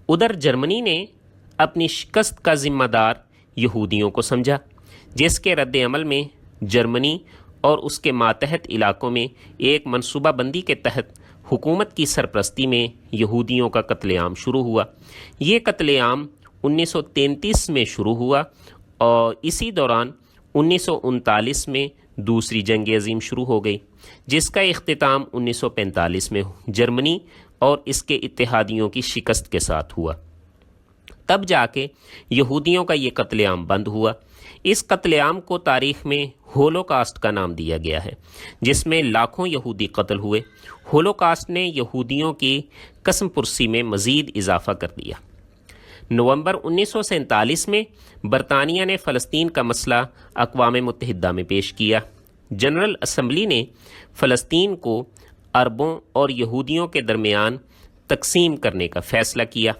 ادھر جرمنی نے اپنی شکست کا ذمہ دار یہودیوں کو سمجھا، جس کے رد عمل میں جرمنی اور اس کے ماتحت علاقوں میں ایک منصوبہ بندی کے تحت حکومت کی سرپرستی میں یہودیوں کا قتل عام شروع ہوا۔ یہ قتل عام 1933 میں شروع ہوا اور اسی دوران 1939 میں دوسری جنگ عظیم شروع ہو گئی، جس کا اختتام 1945 میں جرمنی اور اس کے اتحادیوں کی شکست کے ساتھ ہوا۔ تب جا کے یہودیوں کا یہ قتل عام بند ہوا۔ اس قتل عام کو تاریخ میں ہولوکاسٹ کا نام دیا گیا ہے، جس میں لاکھوں یہودی قتل ہوئے۔ ہولوکاسٹ نے یہودیوں کی قسم پرسی میں مزید اضافہ کر دیا۔ نومبر 1947 میں برطانیہ نے فلسطین کا مسئلہ اقوام متحدہ میں پیش کیا۔ جنرل اسمبلی نے فلسطین کو عربوں اور یہودیوں کے درمیان تقسیم کرنے کا فیصلہ کیا۔